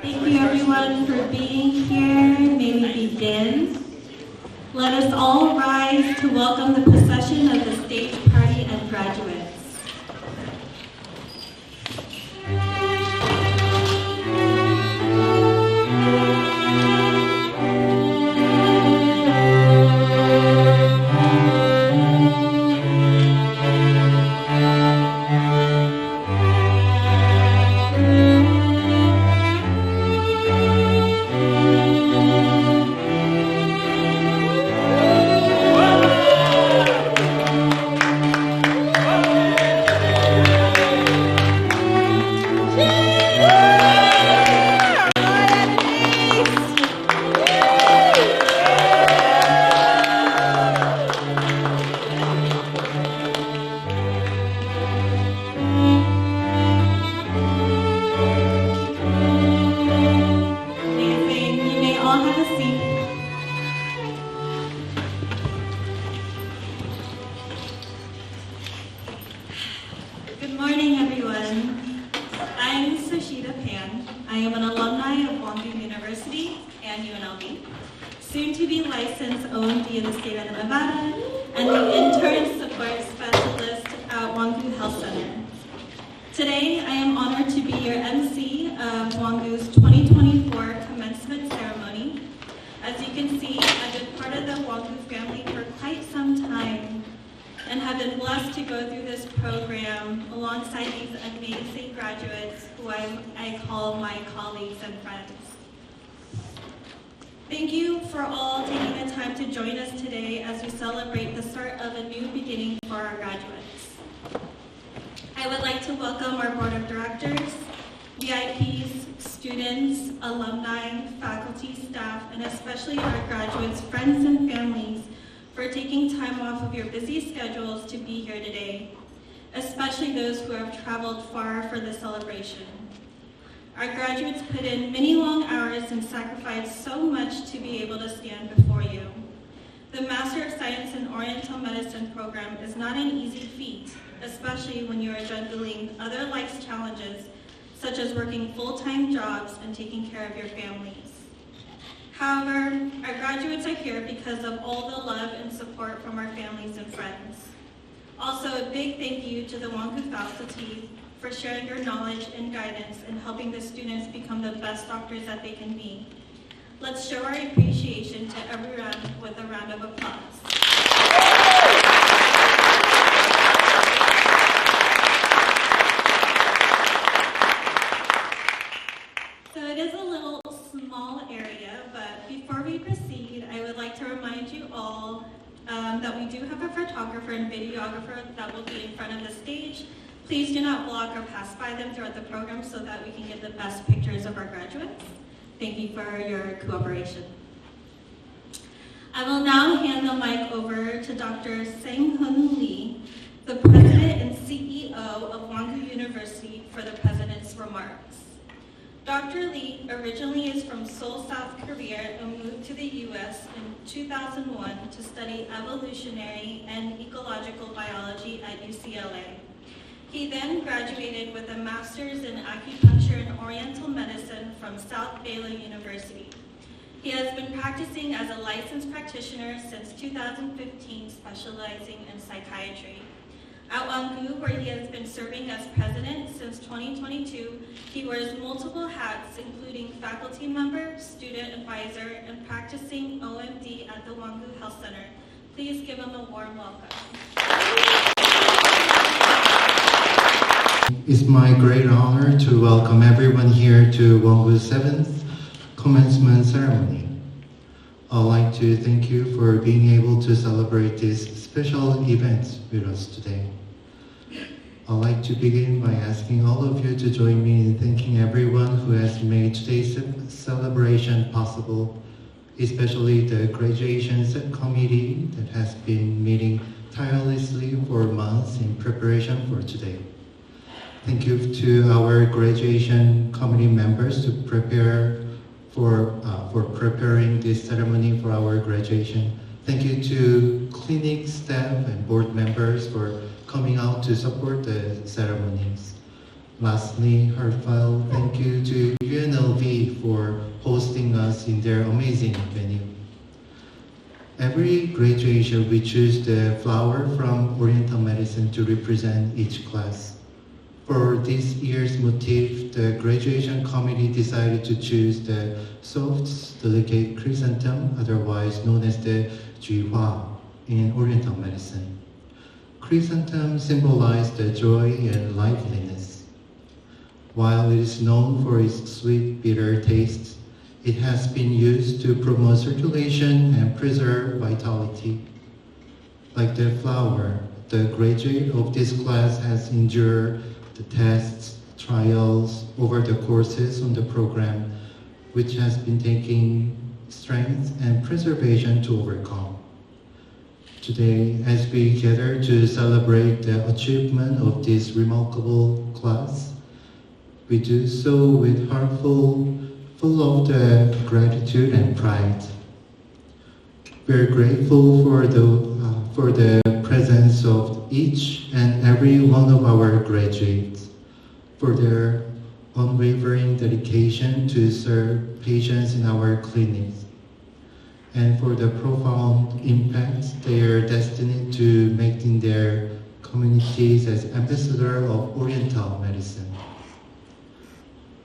Thank you everyone for being here. May we begin. Let us all rise to welcome the procession of the stage party and graduates. Today, I am honored to be your MC of Wongu's 2024 Commencement Ceremony. As you can see, I've been part of the Wongu family for quite some time and have been blessed to go through this program alongside these amazing graduates who I call my colleagues and friends. Thank you for all taking the time to join us today as we celebrate the start of a new beginning for our graduates. I would like to welcome our board of directors, VIPs, students, alumni, faculty, staff, and especially our graduates, friends, and families for taking time off of your busy schedules to be here today, especially those who have traveled far for the celebration. Our graduates put in many long hours and sacrificed so much to be able to stand before you. The Master of Science in Oriental Medicine program is not an easy feat, especially when you are juggling other life's challenges, such as working full-time jobs and taking care of your families. However, our graduates are here because of all the love and support from our families and friends. Also, a big thank you to the Wongu faculty for sharing your knowledge and guidance and helping the students become the best doctors that they can be. Let's show our appreciation to everyone with a round of applause. So it is a little small area, but before we proceed, I would like to remind you all that we do have a photographer and videographer that will be in front of the stage. Please do not block or pass by them throughout the program so that we can get the best pictures of our graduates. Thank you for your cooperation. I will now hand the mic over to Dr. Sang-Hoon Lee, the President and CEO of Wongu University, for the President's remarks. Dr. Lee originally is from Seoul, South Korea, and moved to the U.S. in 2001 to study evolutionary and ecological biology at UCLA. He then graduated with a master's in acupuncture and oriental medicine from South Baylor University. He has been practicing as a licensed practitioner since 2015, specializing in psychiatry. At Wongu, where he has been serving as president since 2022, he wears multiple hats, including faculty member, student advisor, and practicing OMD at the Wongu Health Center. Please give him a warm welcome. It's my great honor to welcome everyone here to Wongu's 7th Commencement Ceremony. I'd like to thank you for being able to celebrate this special event with us today. I'd like to begin by asking all of you to join me in thanking everyone who has made today's celebration possible, especially the graduation committee that has been meeting tirelessly for months in preparation for today. Thank you to our graduation committee members to prepare for preparing this ceremony for our graduation. Thank you to clinic staff and board members for coming out to support the ceremonies. Lastly, heartfelt thank you to UNLV graduation, we choose the flower from Oriental medicine to represent each class. For this year's motif, the graduation committee decided to choose the soft, delicate chrysanthemum, otherwise known as the Juihua in Oriental medicine. Chrysanthemum symbolize the joy and liveliness. While it is known for its sweet, bitter taste, it has been used to promote circulation and preserve vitality. Like the flower, the graduate of this class has endured the tests, trials over the courses on the program, which has been taking strength and preservation to overcome. Today, as we gather to celebrate the achievement of this remarkable class, we do so with heart full of the gratitude and pride. We're grateful for the presence of each and every one of our graduates, for their unwavering dedication to serve patients in our clinics, and for the profound impact they are destined to make in their communities as ambassador of Oriental medicine.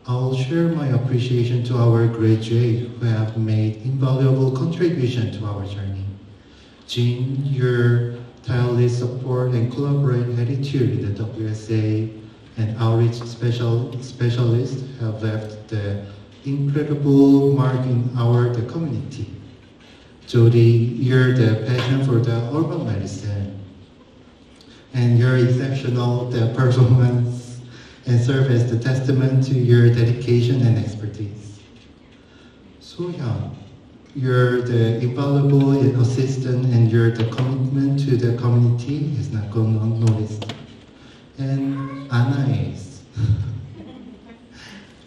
I'll share my appreciation to our graduates who have made invaluable contribution to our journey. Jean, your tireless support and collaborative attitude in the WSA and outreach specialists have left the incredible mark in the community. Jody, you're the passion for the urban medicine, and your exceptional performance and serve as the testament to your dedication and expertise. So-hyun, you're the invaluable assistant, and your commitment to the community is not going unnoticed. And Anais,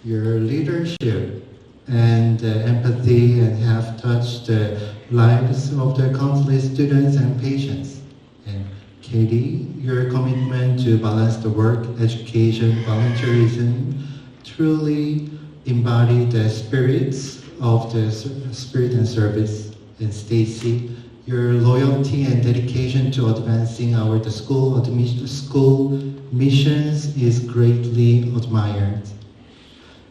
your leadership and empathy and have touched the lives of the countless students and patients. And Katie, your commitment to balance the work, education, volunteerism truly embody the spirits of the spirit and service. And Stacy, your loyalty and dedication to advancing the school missions is greatly admired.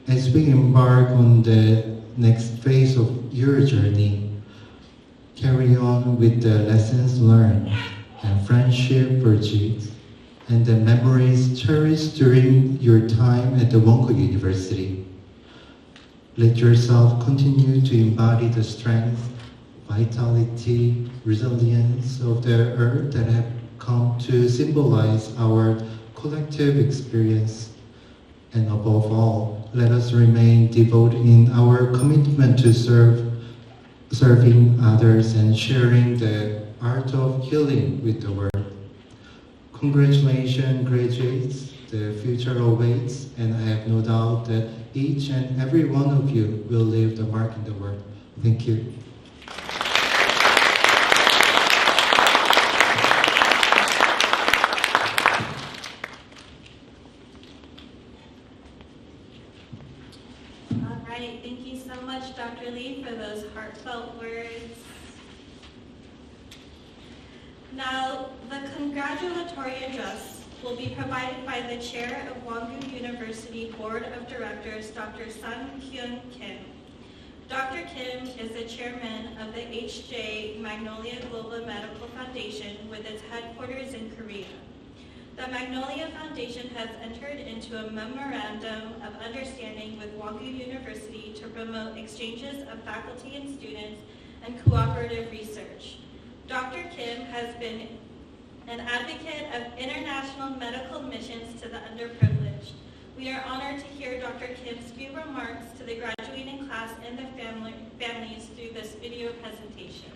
As we embark on the next phase of your journey, carry on with the lessons learned and friendship pursued, and the memories cherished during your time at the Wongu University. Let yourself continue to embody the strength, vitality, resilience of the earth that have come to symbolize our collective experience. And above all, let us remain devoted in our commitment to serving others and sharing the art of healing with the world. Congratulations, graduates. The future awaits, and I have no doubt that each and every one of you will leave the mark in the world. Thank you. All right, thank you so much, Dr. Lee, for those heartfelt words. Now, the congratulatory address will be provided by the Chair of Wongu University Board of Directors, Dr. Sun-Kyun Kim. Dr. Kim is the chairman of the HJ Magnolia Global Medical Foundation with its headquarters in Korea. The Magnolia Foundation has entered into a memorandum of understanding with Wongu University to promote exchanges of faculty and students and cooperative research. Dr. Kim has been an advocate of international medical missions to the underprivileged. We are honored to hear Dr. Kim's few remarks to the graduating class and their families through this video presentation.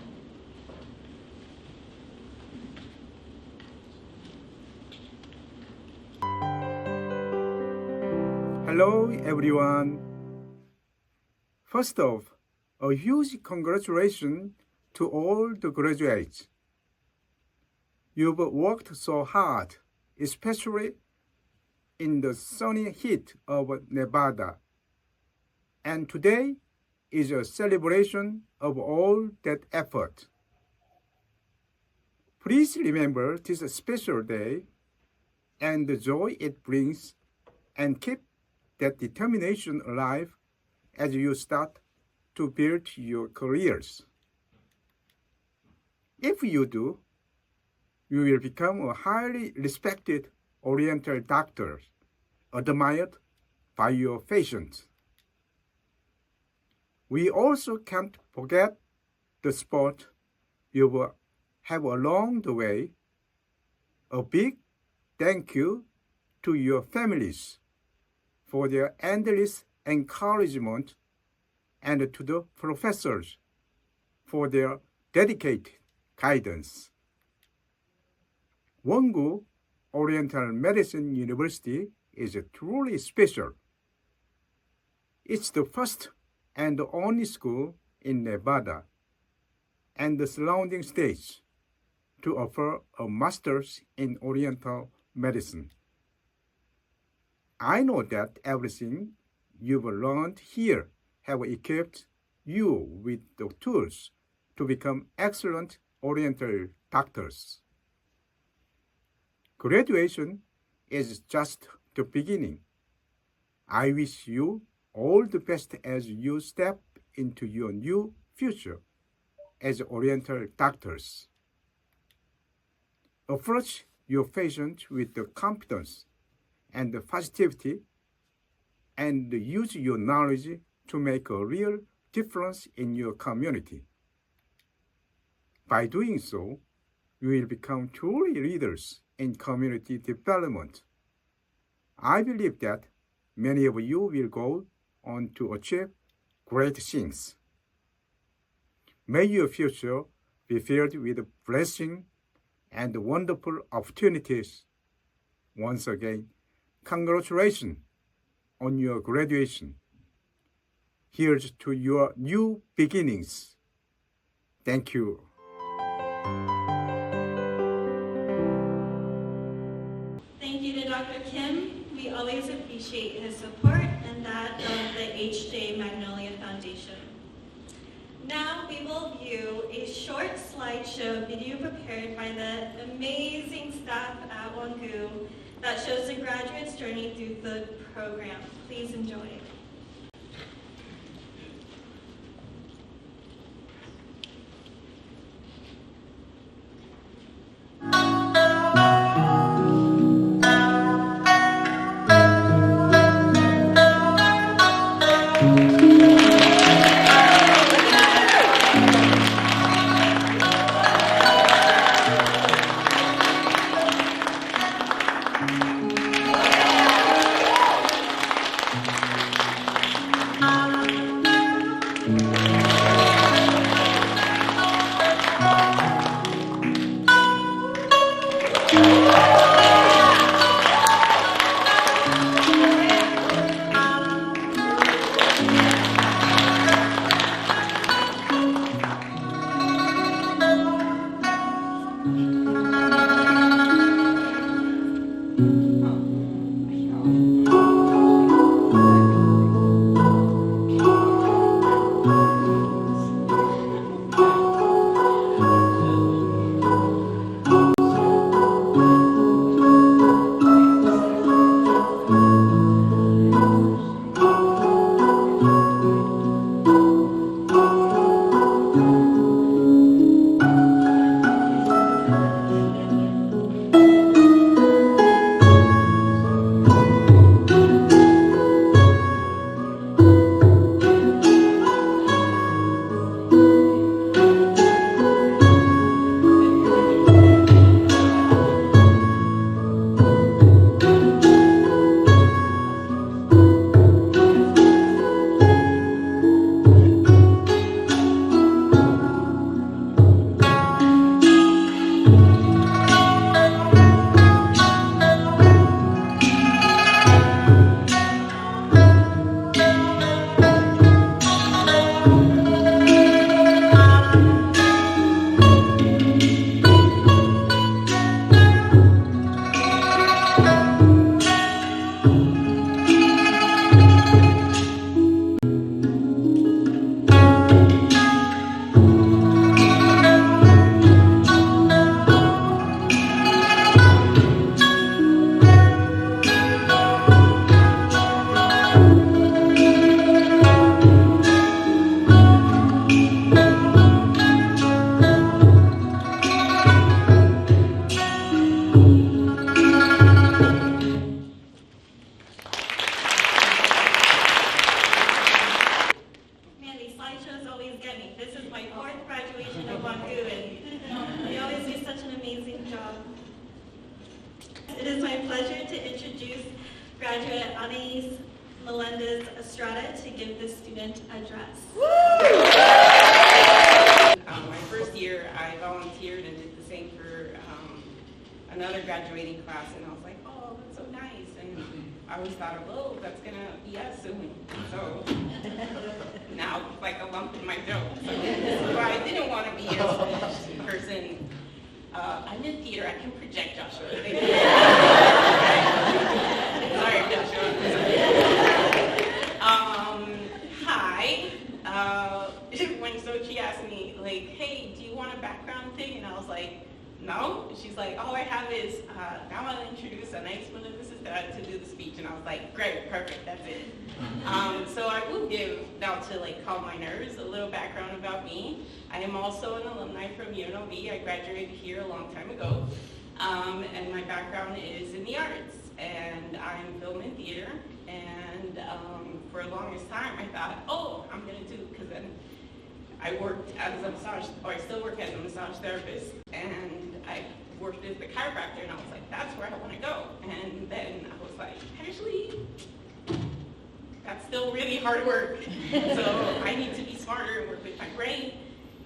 Hello, everyone. First off, a huge congratulations to all the graduates. You've worked so hard, especially in the sunny heat of Nevada. And today is a celebration of all that effort. Please remember this special day and the joy it brings, and keep that determination alive as you start to build your careers. If you do, you will become a highly respected Oriental doctor, admired by your patients. We also can't forget the support you will have along the way. A big thank you to your families for their endless encouragement, and to the professors for their dedicated guidance. Wongu Oriental Medicine University is truly special. It's the first and only school in Nevada and the surrounding states to offer a master's in Oriental medicine. I know that everything you've learned here have equipped you with the tools to become excellent Oriental doctors. Graduation is just the beginning. I wish you all the best as you step into your new future as Oriental doctors. Approach your patient with the confidence and the positivity, and use your knowledge to make a real difference in your community. By doing so, you will become truly leaders in community development. I believe that many of you will go on to achieve great things. May your future be filled with blessing and wonderful opportunities. Once again, congratulations on your graduation. Here's to your new beginnings. Thank you. Thank you to Dr. Kim. We always appreciate his support and that of the H.J. Magnolia Foundation. Now we will view a short slideshow video prepared by the amazing staff at Wongu that shows the graduates' journey through the program. Please enjoy. Estrada to give the student address. My first year, I volunteered and did the same for another graduating class, and I was like, oh, that's so nice. And I always thought, oh, that's going to be us soon. So now it's like a lump in my throat. So I didn't want to be a person. I'm in theater. I can project, Joshua. Sorry, Joshua. Hi. When Sochi asked me, like, hey, do you want a background thing? And I was like, no. She's like, all I have is, now I'll introduce a nice one of this is that to do the speech. And I was like, great, perfect, that's it. So I will give, now to like calm my nerves, a little background about me. I am also an alumni from UNLV. I graduated here a long time ago. And my background is in the arts. And I'm film and theater. And for the longest time, I thought, oh, I'm going to do, because then I worked as a massage, or I still work as a massage therapist, and I worked as the chiropractor, and I was like, that's where I want to go. And then I was like, actually, that's still really hard work. So I need to be smarter and work with my brain.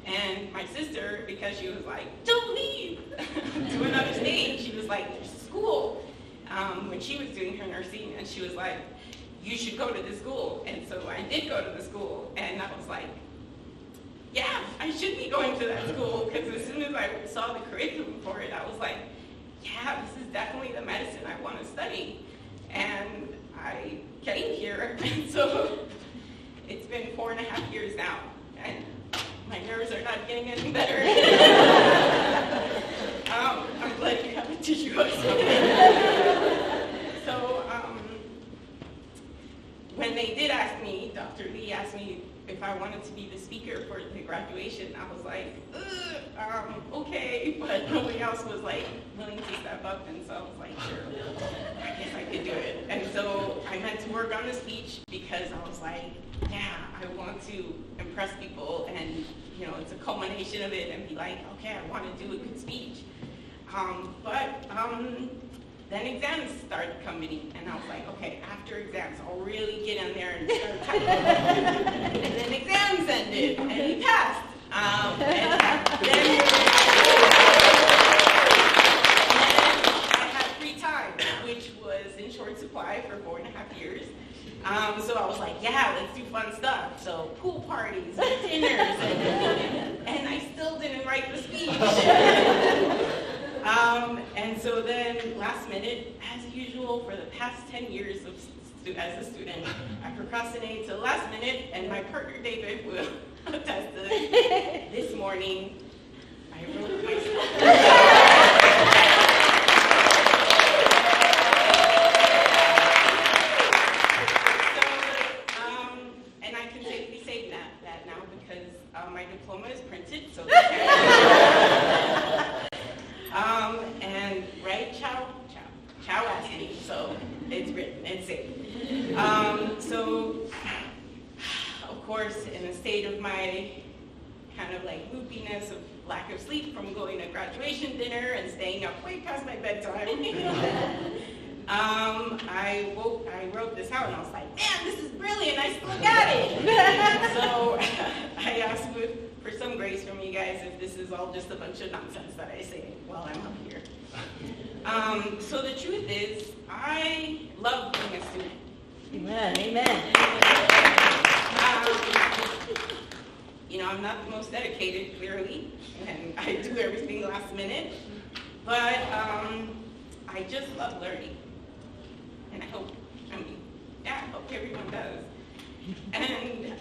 And my sister, because she was like, don't leave to another state, she was like, there's school. When she was doing her nursing, and she was like, you should go to the school. And so I did go to the school, and I was like, yeah, I should be going to that school, because as soon as I saw the curriculum for it, I was like, yeah, this is definitely the medicine I want to study. And I came here, and so it's been 4.5 years now, and my nerves are not getting any better. I'm glad you have a tissue or something. So when they did ask me, Dr. Lee asked me if I wanted to be the speaker for the graduation, I was like, okay, but nobody else was like willing to step up, and so I was like, sure, I guess I could do it. And so I meant to work on the speech because I was like, yeah, I want to impress people, and you know, it's a culmination of it, and be like, okay, I want to do a good speech. Then exams started coming, and I was like, okay, after exams, I'll really get in there and start typing. And then exams ended, and we passed. And then I had free time, which was in short supply for 4.5 years. So I was like, yeah, let's do fun stuff. So pool parties and dinners, and I still didn't write the speech. And so then last minute, as usual, for the past 10 years as a student, I procrastinated to the last minute, and my partner David will attest to it. This morning, I wrote myself. And I can safely say that now because my diploma is printed, so and right, Chow asked me, so it's written, it's safe. So, of course, in a state of my kind of like loopiness of lack of sleep from going to graduation dinner and staying up way past my bedtime, I wrote this out, and I was like, man, this is brilliant, I still got it. So I asked for some grace from you guys if this is all just a bunch of nonsense that I say while I'm up here. So the truth is, I love being a student. Amen, amen. You know, I'm not the most dedicated, clearly, and I do everything last minute, but I just love learning. And I hope everyone does. And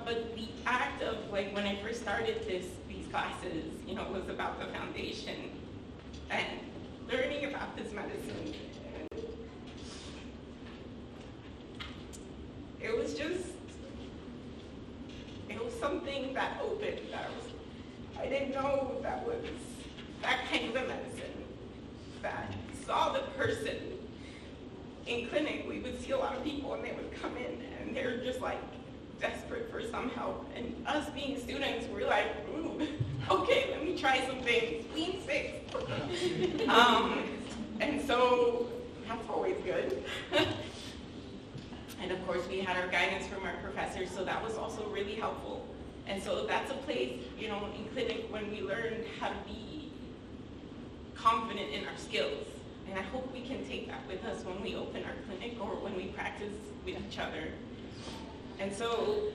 but the act of like when I first started these classes, you know, was about the foundation and learning about this medicine. And it was something that opened. I didn't know that was that kind of a medicine that saw the person. In clinic, we would see a lot of people, and they would come in, and they're just like desperate for some help. And us being students, we're like, ooh, okay, let me try some things. Clean 6. And so had our guidance from our professors, so that was also really helpful. And so that's a place, you know, in clinic when we learned how to be confident in our skills. And I hope we can take that with us when we open our clinic or when we practice with each other. And so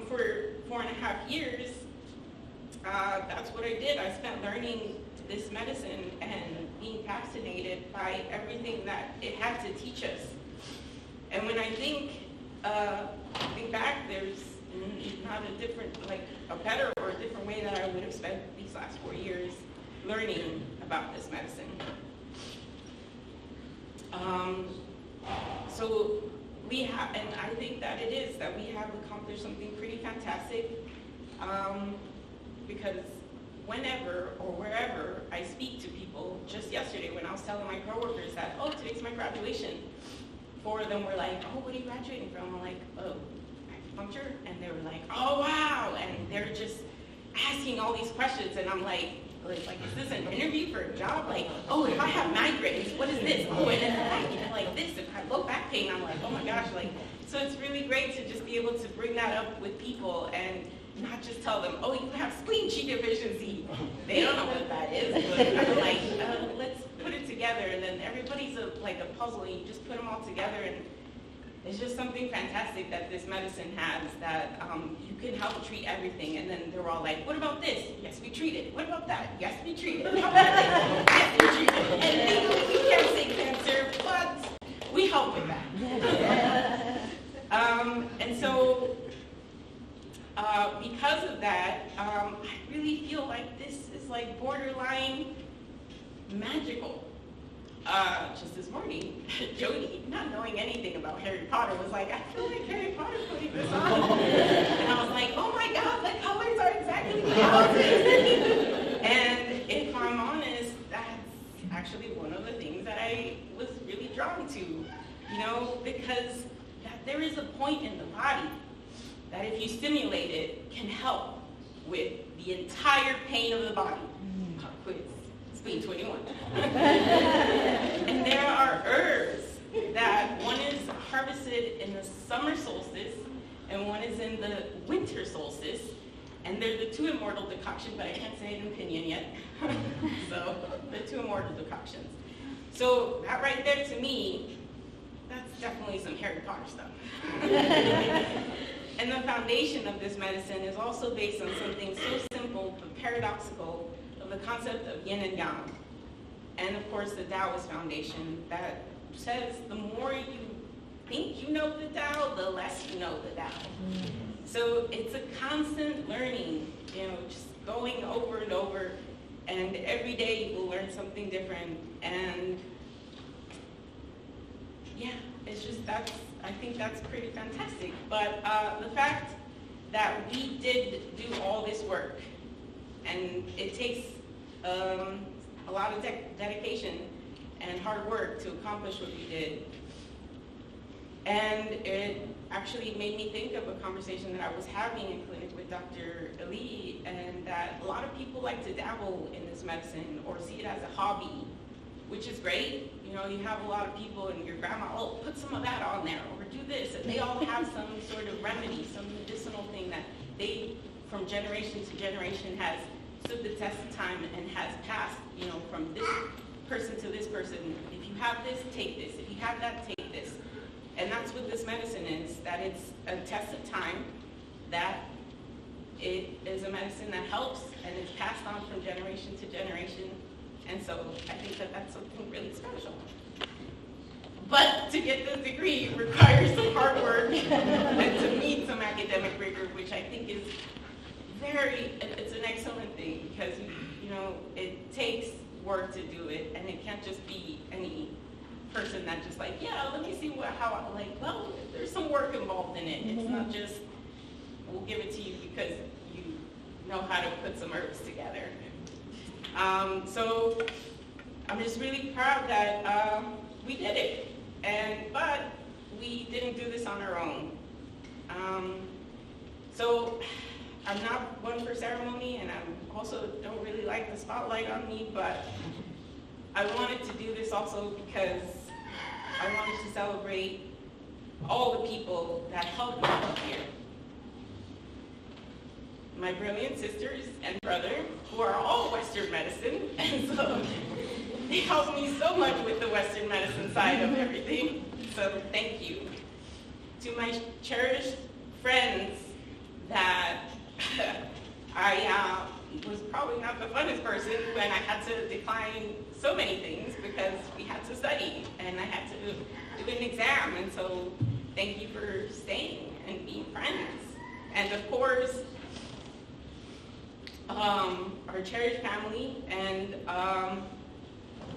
for 4.5 years, that's what I did. I spent learning this medicine and being fascinated by everything that it had to teach us. And when I think back, there's not a different, like a better or a different way that I would have spent these last 4 years learning about this medicine. So we have, and I think that it is that we have accomplished something pretty fantastic, because whenever or wherever I speak to people, just yesterday when I was telling my coworkers that, oh, today's my graduation, 4 of them were like, oh, what are you graduating from? I'm like, oh, acupuncture, and they were like, oh, wow, and they're just asking all these questions, and I'm like, is this an interview for a job? Like, oh, if I have migraines, what is this? Oh, and then like this, if I have low back pain, I'm like, oh my gosh, like, so it's really great to just be able to bring that up with people and not just tell them, oh, you have spleen Qi deficiency. They don't know what that is, but I'm like, let's put it together, and then everybody's like a puzzle, and you just put them all together, and it's just something fantastic that this medicine has, that you can help treat everything. And then they're all like, what about this? Yes, we treat it. What about that? Yes, we treat it. How about this? Yes, we treat it. And legally, we can't say cancer, but we help with that. And so, because of that, I really feel like this is like borderline magical. Just this morning, Jody, not knowing anything about Harry Potter, was like, I feel like Harry Potter putting this on. And I was like, oh my God, the colors are exactly the opposite. And if I'm honest, that's actually one of the things that I was really drawn to, you know, because there is a point in the body that if you stimulate it, can help with the entire pain of the body. Quiz. Spleen 21. And there are herbs that one is harvested in the summer solstice and one is in the winter solstice, and they're the 2 immortal decoctions, but I can't say an opinion yet. So the 2 immortal decoctions. So that right there, to me, that's definitely some Harry Potter stuff. And the foundation of this medicine is also based on something so simple but paradoxical, of the concept of yin and yang. And of course the Taoist foundation that says the more you think you know the Tao, the less you know the Tao. So it's a constant learning, you know, just going over and over, and every day you will learn something different. And yeah, it's just, I think that's pretty fantastic. But the fact that we did do all this work, and it takes a lot of dedication and hard work to accomplish what we did. And it actually made me think of a conversation that I was having in clinic with Dr. Ali, and that a lot of people like to dabble in this medicine or see it as a hobby, which is great. You know, you have a lot of people and your grandma, oh, put some of that on there, or do this, and they all have some sort of remedy, some medicinal thing that they, from generation to generation, has stood the test of time and has passed, you know, from this person to this person. If you have this, take this. If you have that, take this. And that's what this medicine is, that it's a test of time, that it is a medicine that helps and it's passed on from generation to generation. And so I think that that's something really special. But to get this degree requires some hard work and to meet some academic rigor, which I think is it's an excellent thing, because, you know, it takes work to do it, and it can't just be any person that just like, yeah, let me see well, there's some work involved in it. It's not just, we'll give it to you because you know how to put some herbs together. So I'm just really proud that we did it, but we didn't do this on our own. So I'm not one for ceremony, and I also don't really like the spotlight on me, but I wanted to do this also because I wanted to celebrate all the people that helped me come here. My brilliant sisters and brother, who are all Western medicine, and so they helped me so much with the Western medicine side of everything. So thank you. To my cherished friends that I was probably not the funnest person when I had to decline so many things because we had to study and I had to do an exam. And so thank you for staying and being friends. And of course, our cherished family and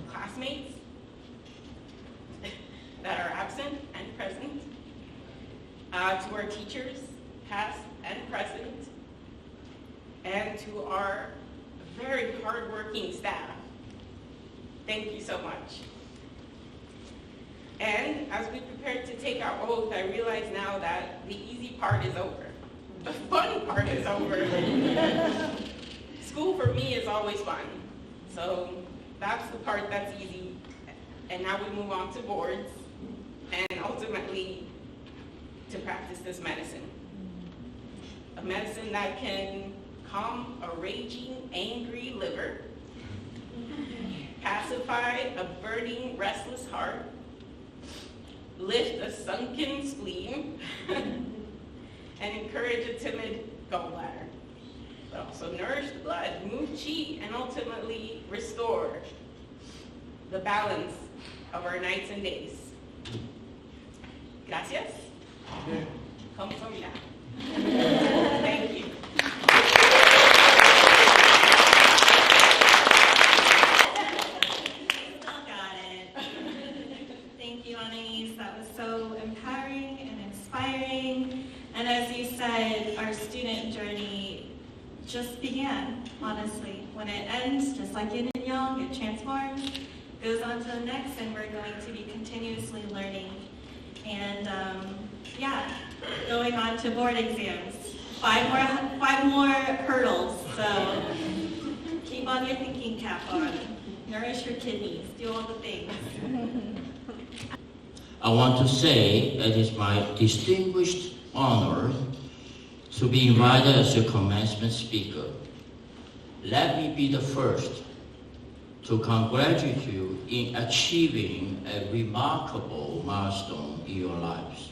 classmates that are absent and present, to our teachers, past and present, and to our very hardworking staff. Thank you so much. And as we prepare to take our oath, I realize now that the easy part is over. The fun part is over. School for me is always fun. So that's the part that's easy. And now we move on to boards and ultimately to practice this medicine. A medicine that can calm a raging, angry liver, pacify a burning, restless heart, lift a sunken spleen, and encourage a timid gallbladder. But also nourish the blood, move chi, and ultimately restore the balance of our nights and days. Gracias. Kamsahamnida. Thank you. Still got it. Thank you, Anais. That was so empowering and inspiring. And as you said, our student journey just began, honestly. When it ends, just like yin and yang, it transforms, goes on to the next, and we're going to be continuously learning. And yeah, going on to board exams. Five more hurdles. So keep on your thinking cap on. Nourish your kidneys. Do all the things. I want to say it is my distinguished honor to be invited as your commencement speaker. Let me be the first to congratulate you in achieving a remarkable milestone in your lives.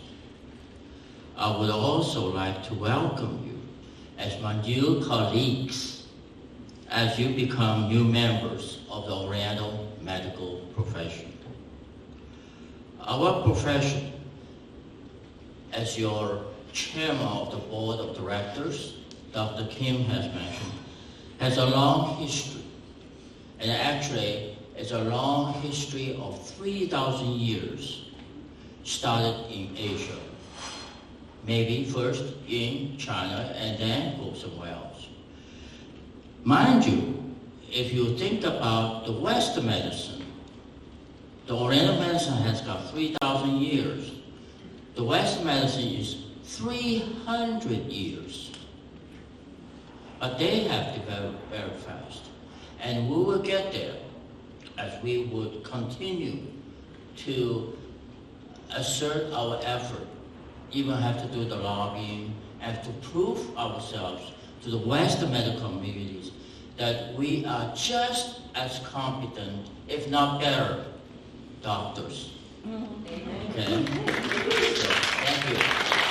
I would also like to welcome you as my new colleagues as you become new members of the Oriental medical profession. Our profession, as your chairman of the board of directors, Dr. Kim has mentioned, has a long history. And actually, it's a long history of 3,000 years, started in Asia. Maybe first in China and then go somewhere else. Mind you, if you think about the Western medicine, the Oriental medicine has got 3,000 years. The Western medicine is 300 years. But they have developed very fast. And we will get there as we would continue to assert our effort, even have to do the lobbying, have to prove ourselves to the Western medical communities that we are just as competent, if not better, doctors. Okay? So, thank you.